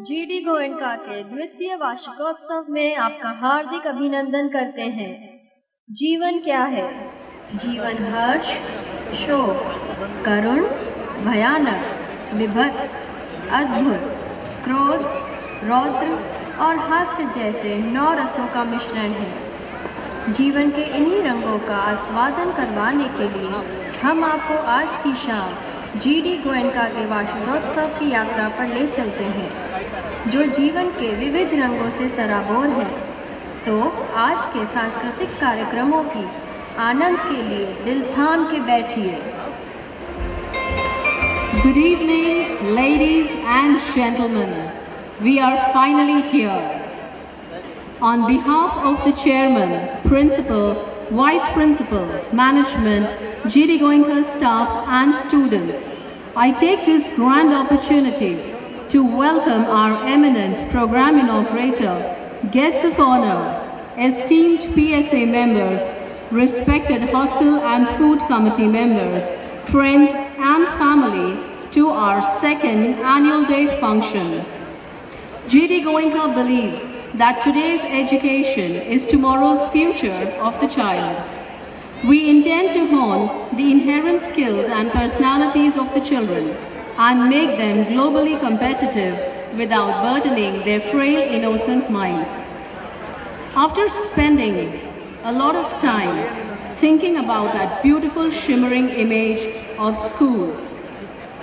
GD Goenka के द्वितीय वार्षिकोत्सव में आपका हार्दिक अभिनंदन करते हैं। जीवन क्या है? जीवन हर्ष, शोक, करुण, भयानक, विभत्स, अद्भुत, क्रोध, रौद्र और हास्य जैसे 9 रसों का मिश्रण है। जीवन के इन्हीं रंगों का आस्वादन करवाने के लिए हम आपको आज की शाम जीडी गोयनका के वार्षिकोत्सव की यात्रा पर ले चलते हैं, जो जीवन के विविध रंगों से सराबोर है। तो आज के सांस्कृतिक कार्यक्रमों की आनंद के लिए दिल थाम के बैठिए। Good evening, ladies and gentlemen. We are finally here. On behalf of the chairman, principal, vice principal, management, GD Goenka staff and students, I take this grand opportunity to welcome our eminent program inaugurator, guests of honor, esteemed PSA members, respected hostel and food committee members, friends and family to our second annual day function. GD Goenka believes that today's education is tomorrow's future of the child. We intend to hone the inherent skills and personalities of the children and make them globally competitive without burdening their frail, innocent minds. After spending a lot of time thinking about that beautiful, shimmering image of school,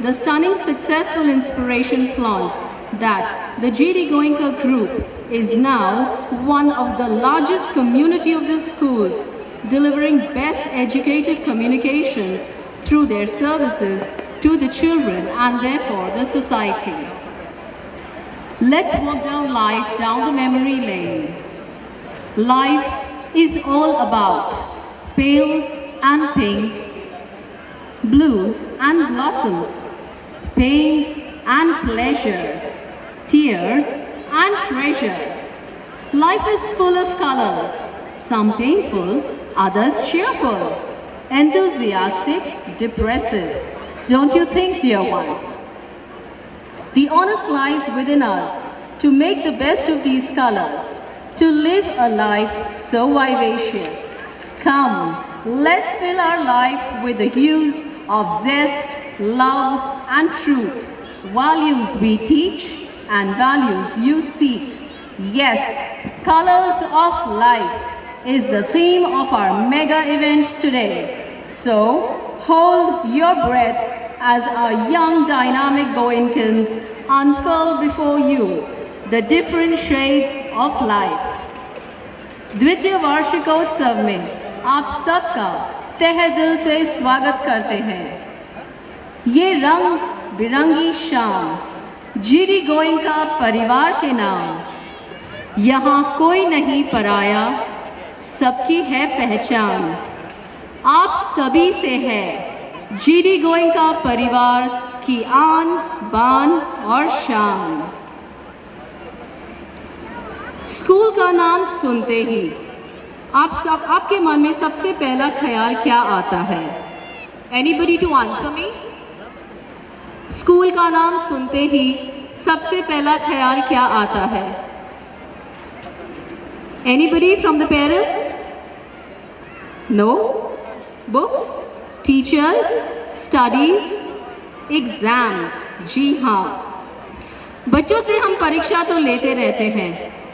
the stunning, successful inspiration flaunt that the GD Goenka Group is now one of the largest community of the schools, delivering best educative communications through their services to the children and therefore the society. Let's walk down life down the memory lane. Life is all about pales and pinks, blues and blossoms, pains and pleasures, tears and treasures. Life is full of colors, some painful, others cheerful, enthusiastic, depressive. Don't you think, dear ones? The honest lies within us to make the best of these colors, to live a life so vivacious. Come, let's fill our life with the hues of zest, love and truth. Values we teach and values you seek. Yes, colors of life is the theme of our mega event today. So, hold your breath as our young dynamic Goenkans unfurl before you the different shades of life. द्वितीय वार्षिकोत्सव में आप सबका तहे दिल से स्वागत करते हैं। ये रंग बिरंगी शाम जीडी गोयनका परिवार के नाम, यहाँ कोई नहीं पराया, सबकी है पहचान। आप सभी से है जीडी गोयनका परिवार की आन बान और शान। स्कूल का नाम सुनते ही आपके मन में सबसे पहला ख्याल क्या आता है? Anybody to answer me? School का नाम सुनते ही सबसे पहला ख्याल क्या आता है? Anybody from the parents? No? Books, teachers, studies, exams. जी हाँ, बच्चों से हम परीक्षा तो लेते रहते हैं,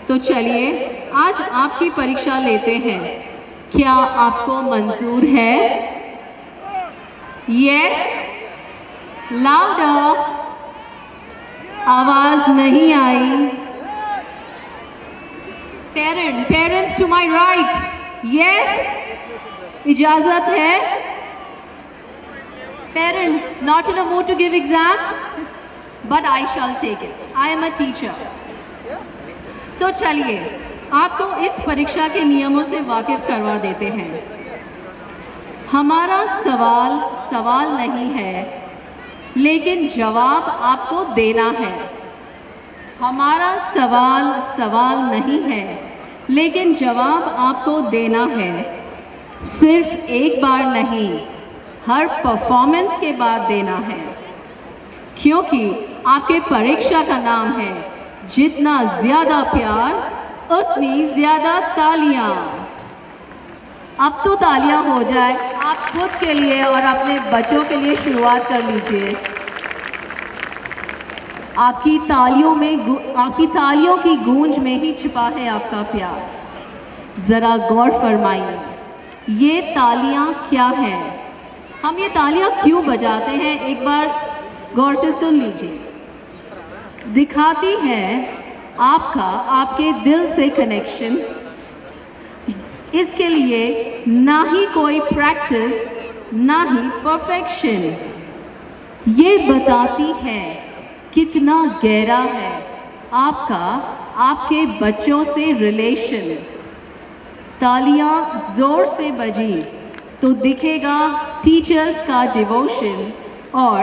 तो चलिए आज आपकी परीक्षा लेते हैं। क्या आपको मंजूर है? Yes? Louder. आवाज नहीं आई। Parents to my right. Yes? इजाजत है? Parents not in a mood to give exams, but I shall take it. I am a teacher. तो चलिए आपको इस परीक्षा के नियमों से वाकिफ करवा देते हैं। हमारा सवाल नहीं है, लेकिन जवाब आपको देना है। हमारा सवाल नहीं है, लेकिन जवाब आपको देना है। सिर्फ एक बार नहीं, हर परफॉर्मेंस के बाद देना है, क्योंकि आपके परीक्षा का नाम है जितना ज्यादा प्यार उतनी ज्यादा तालियां। अब तो तालियां हो जाए आप खुद के लिए और अपने बच्चों के लिए शुरुआत कर लीजिए। आपकी तालियों की गूंज में ही छिपा है आपका प्यार। जरा गौर फरमाइए, ये तालियां क्या हैं? हम ये तालियां क्यों बजाते हैं? एक बार गौर से सुन लीजिए। दिखाती है आपके दिल से कनेक्शन। इसके लिए ना ही कोई प्रैक्टिस, ना ही परफेक्शन। ये बताती है कितना गहरा है आपके बच्चों से रिलेशन। तालियां जोर से बजी तो दिखेगा टीचर्स का डिवोशन और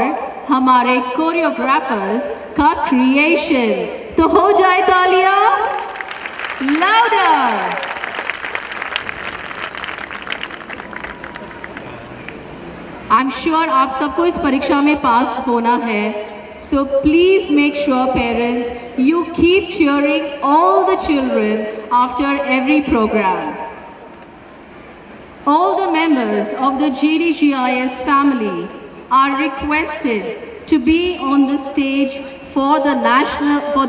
हमारे कोरियोग्राफर्स का क्रिएशन। तो हो जाए तालियां लाउडर। आई एम श्योर आप सबको इस परीक्षा में पास होना है। So please make sure, parents, you keep cheering all the children after every program. All the members of the GDGIS family are requested to be on the stage for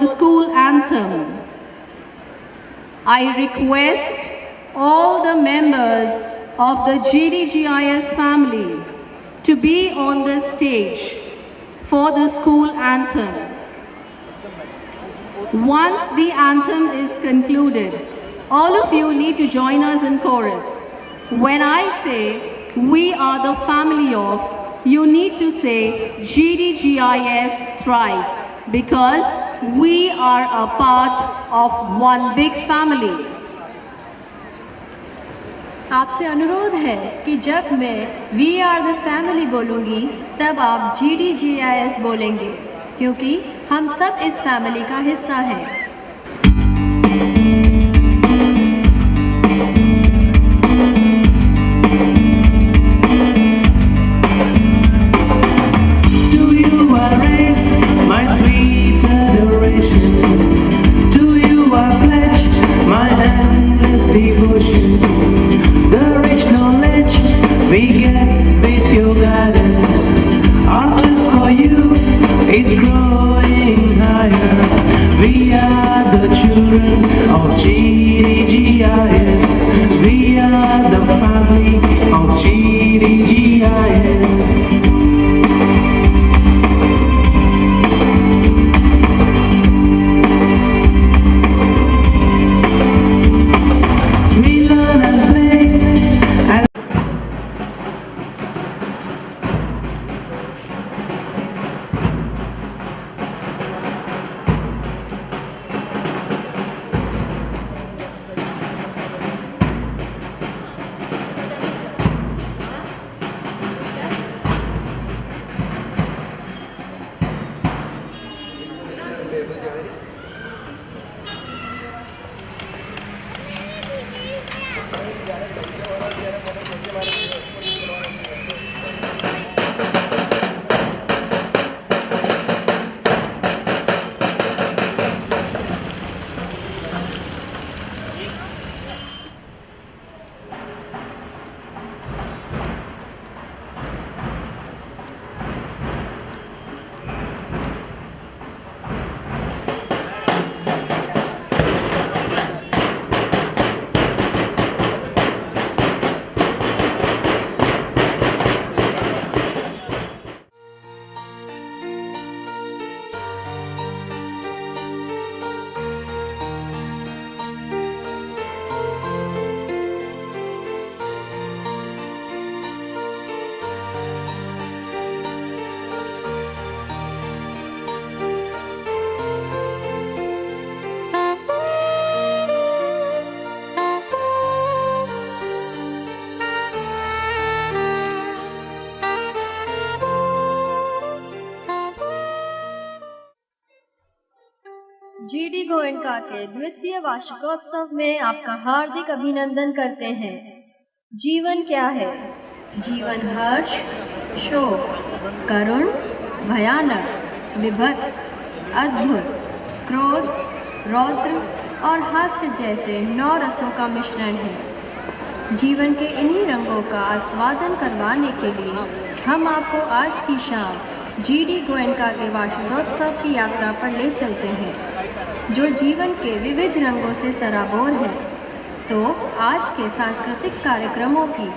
the school anthem. I request all the members of the GDGIS family to be on the stage for the school anthem. Once the anthem is concluded, all of you need to join us in chorus. When I say we are the family of, you need to say GDGIS thrice, because we are a part of one big family. आपसे अनुरोध है कि जब मैं we are the family बोलूँगी तब आप GDGIS बोलेंगे, क्योंकि हम सब इस फैमिली का हिस्सा हैं। We get with your guidance, our trust for you is growing higher. We are the children of GDGIS. We are the family of GDGIS. GD Goenka के द्वितीय वार्षिकोत्सव में आपका हार्दिक अभिनंदन करते हैं। जीवन क्या है? जीवन हर्ष, शोक, करुण, भयानक, विभत्स, अद्भुत, क्रोध, रौद्र और हास्य जैसे 9 रसों का मिश्रण है। जीवन के इन्हीं रंगों का आस्वादन करवाने के लिए हम आपको आज की शाम जीडी गोयनका के वार्षिकोत्सव की यात्रा पर ले चलते हैं, जो जीवन के विविध रंगों से सराबोर है। तो आज के सांस्कृतिक कार्यक्रमों की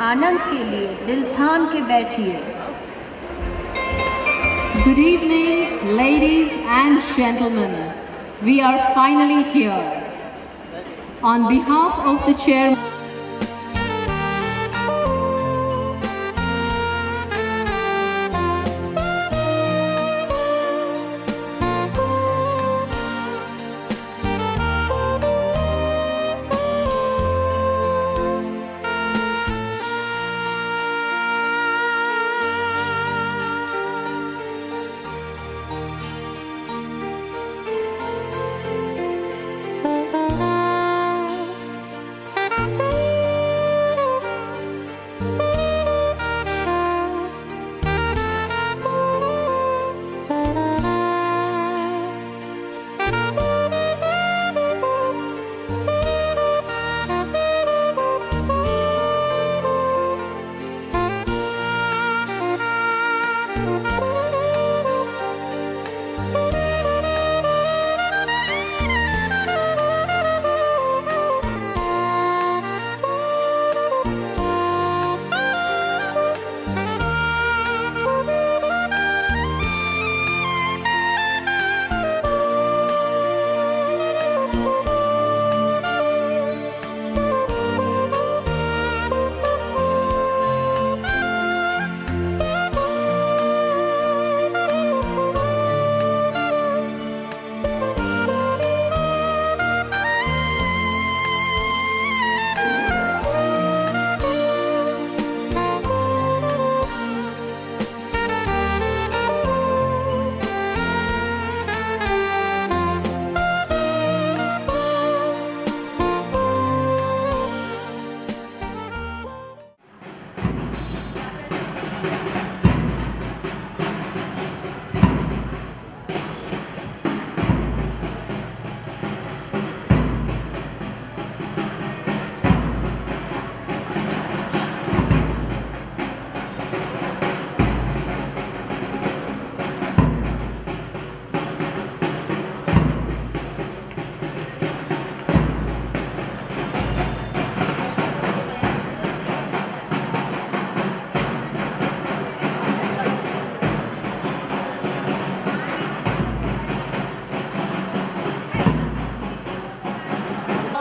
आनंद के लिए दिल थाम के बैठिए। Good evening, ladies and gentlemen. We are finally here. On behalf of the chairman,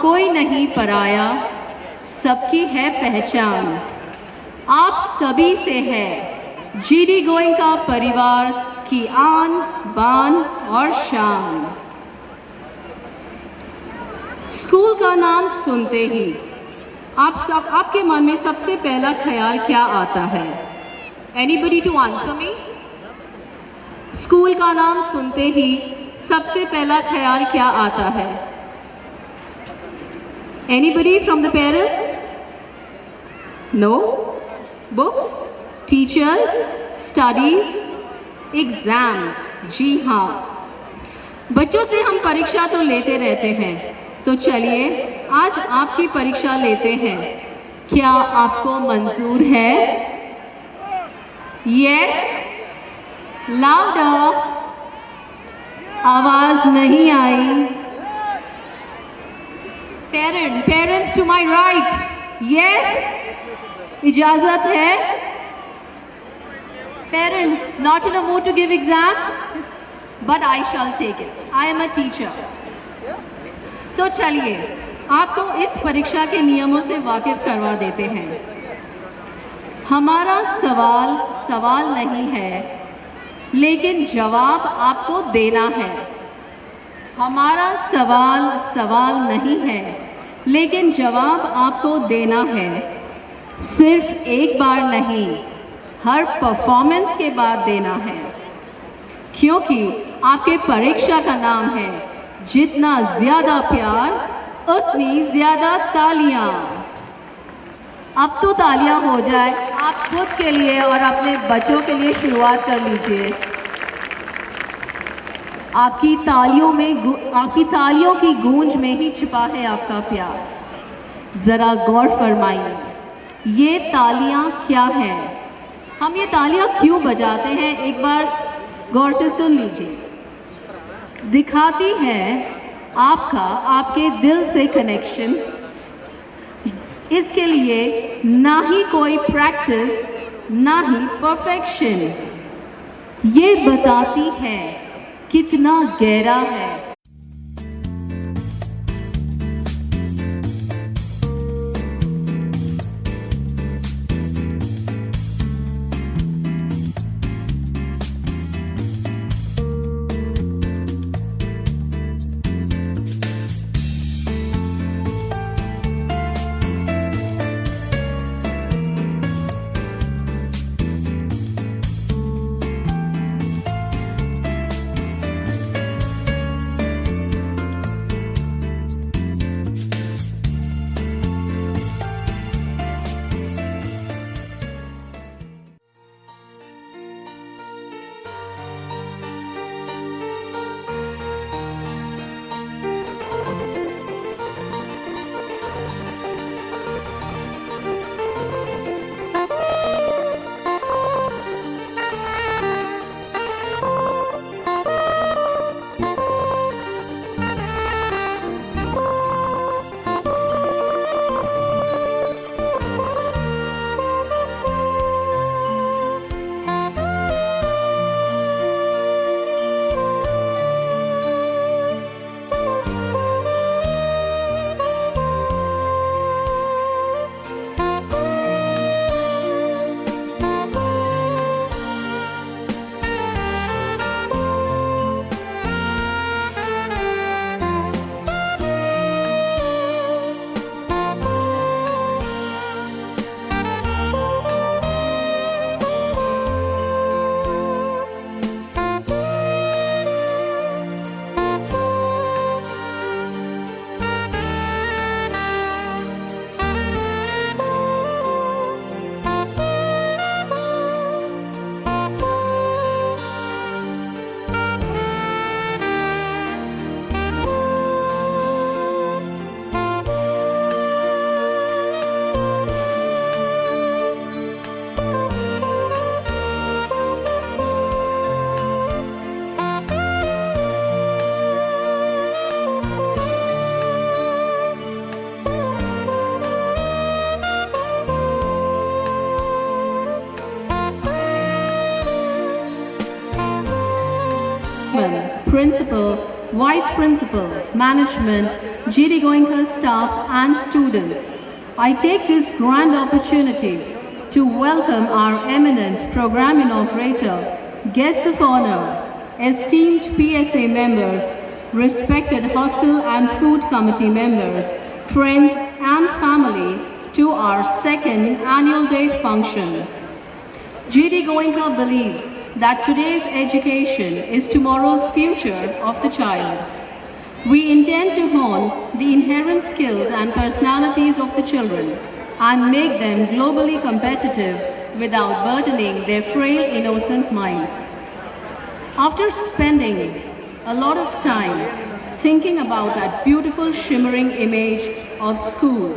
कोई नहीं पराया, सबकी है पहचान। आप सभी से है जीडी गोयनका परिवार की आन बान और शान। स्कूल का नाम सुनते ही आपके मन में सबसे पहला ख्याल क्या आता है? Anybody to answer me? School का नाम सुनते ही सबसे पहला ख्याल क्या आता है? Anybody from the parents? No? Books, teachers, studies, exams. जी हाँ, बच्चों से हम परीक्षा तो लेते रहते हैं, तो चलिए आज आपकी परीक्षा लेते हैं। क्या आपको मंजूर है? Yes? Louder. आवाज नहीं आई। Parents to my right. Yes. इजाजत है? Parents not in a mood to give exams, but I shall take it. I am a teacher. तो चलिए आपको इस परीक्षा के नियमों से वाकिफ करवा देते हैं। हमारा सवाल नहीं है, लेकिन जवाब आपको देना है। हमारा सवाल नहीं है, लेकिन जवाब आपको देना है। सिर्फ एक बार नहीं, हर परफॉर्मेंस के बाद देना है, क्योंकि आपके परीक्षा का नाम है जितना ज़्यादा प्यार उतनी ज़्यादा तालियां। अब तो तालियां हो जाए आप खुद के लिए और अपने बच्चों के लिए। शुरुआत कर लीजिए। आपकी तालियों की गूंज में ही छिपा है आपका प्यार। ज़रा गौर फरमाइए, ये तालियां क्या हैं? हम ये तालियां क्यों बजाते हैं, एक बार गौर से सुन लीजिए। दिखाती है आपके दिल से कनेक्शन। इसके लिए ना ही कोई प्रैक्टिस, ना ही परफेक्शन। ये बताती है कितना गहरा है। Principal, Vice Principal, Management, GD Goenka staff and students, I take this grand opportunity to welcome our eminent program inaugurator, guests of honor, esteemed PSA members, respected hostel and food committee members, friends and family to our second annual day function. GD Goenka believes that today's education is tomorrow's future of the child. We intend to hone the inherent skills and personalities of the children and make them globally competitive without burdening their frail, innocent minds. After spending a lot of time thinking about that beautiful, shimmering image of school,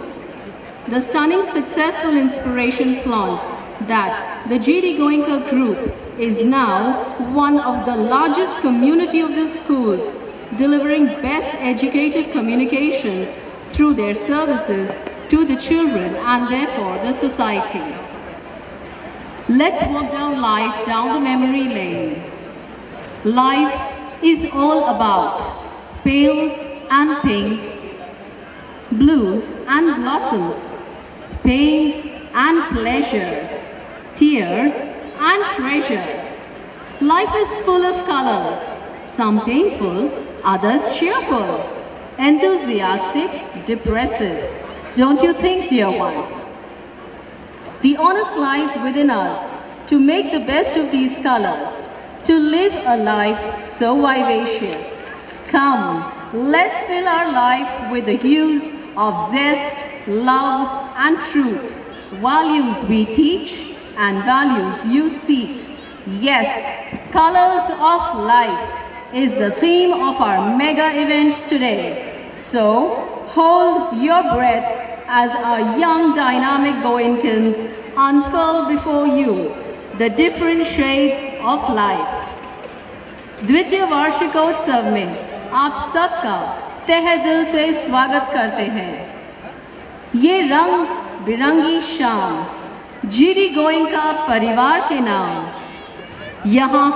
the stunning, successful inspiration flaunt that the GD Goenka Group is now one of the largest community of the schools, delivering best educative communications through their services to the children and therefore the society. Let's walk down life down the memory lane. Life is all about pales and pinks, blues and blossoms, pains and pleasures, tears and treasures. Life is full of colors, some painful, others cheerful, enthusiastic, depressive. Don't you think, dear ones? The onus lies within us to make the best of these colors, to live a life so vivacious. Come, let's fill our life with the hues of zest, love, and truth. Values we teach and values you seek. Yes, colors of life. is the theme of our mega event today. So, hold your breath as our young dynamic Goenkans unfurl before you the different shades of life. द्वितीय वार्षिकोत्सव में आप सबका तहे दिल से स्वागत करते हैं। ये रंग बिरंगी शाम GD गोयनका परिवार के नाम यहाँ